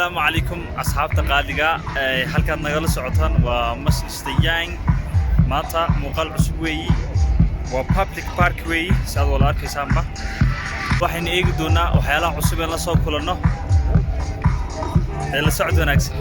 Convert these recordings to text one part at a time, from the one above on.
السلام عليكم أصحاب تقاليقة halkaad nagala socotaan waa masjidayaan maanta muuqaal cusub weeyi waa public park weeyi saad wala arkaysaanba waxayna eegi doonaa waxyaalaha cusub ee la soo kulano ee la socod wanaagsan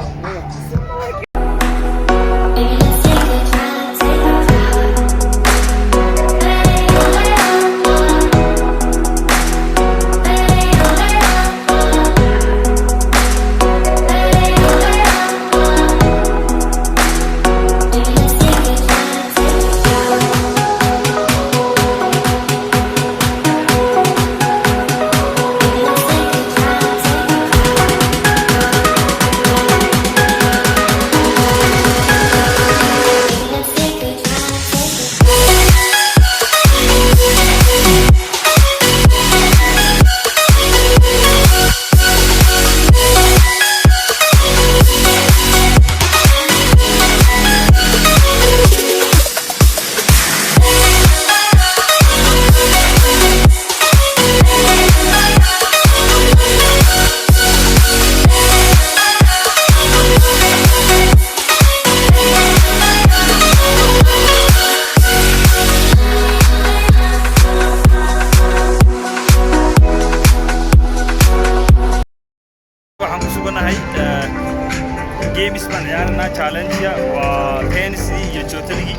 games baan ciyaarnaa challenge waa tennis iyo jootadii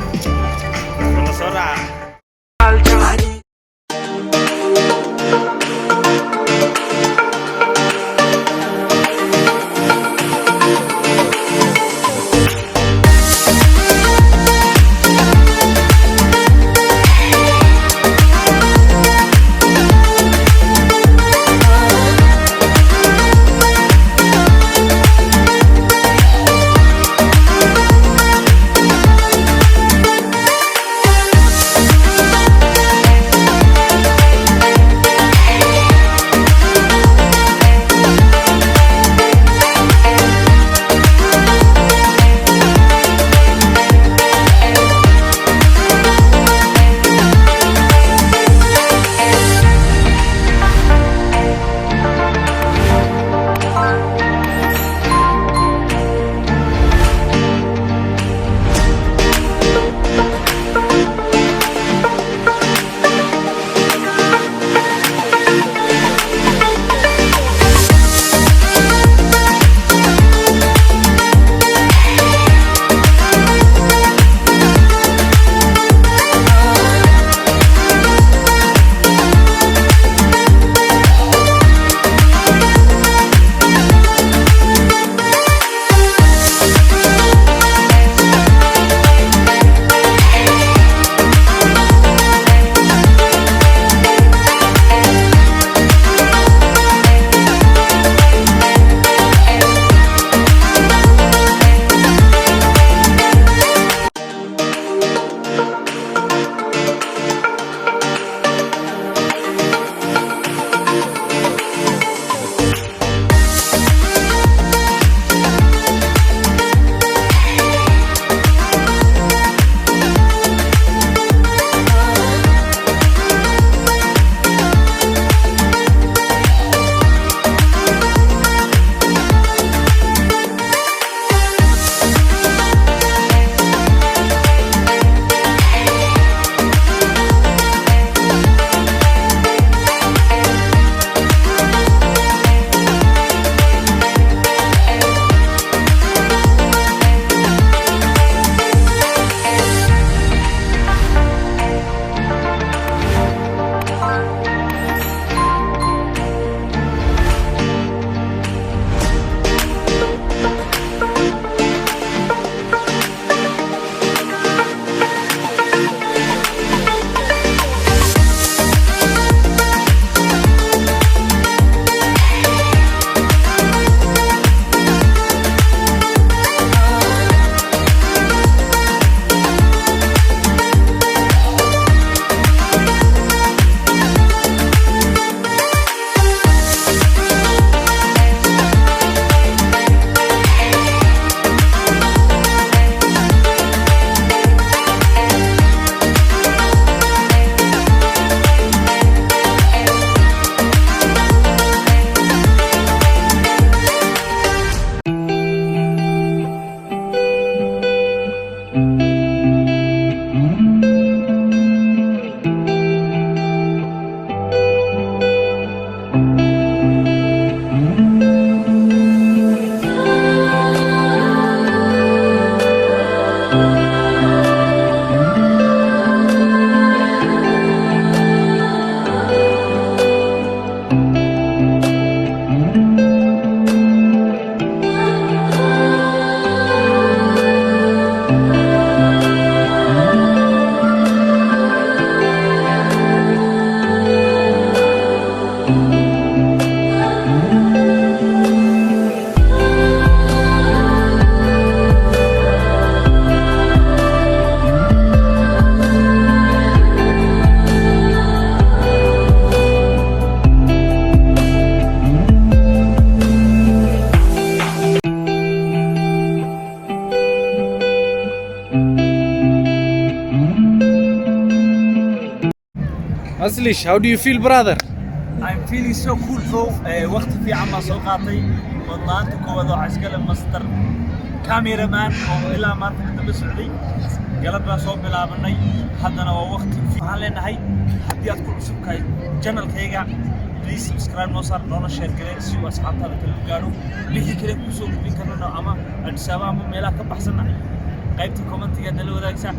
wala soo raaca Aslish, how do you feel, brother? I'm feeling so cool bro. وقت في عما سoo qaatay wadnaanta koowaad oo iskale master cameraman oo ilaa maanta inta la socday galab baan soo bilaabanay haddana waa waqti waxaan leenahay haddii aad ku cusubkahay channelkayga please subscribe noo saar noona share gareey si uu asxaabtaada kala gaaro wixii kale ku soo gudbin karno ama Addis Ababa ama meelaha ka baxsan qaybta commentiga nala wadaagsa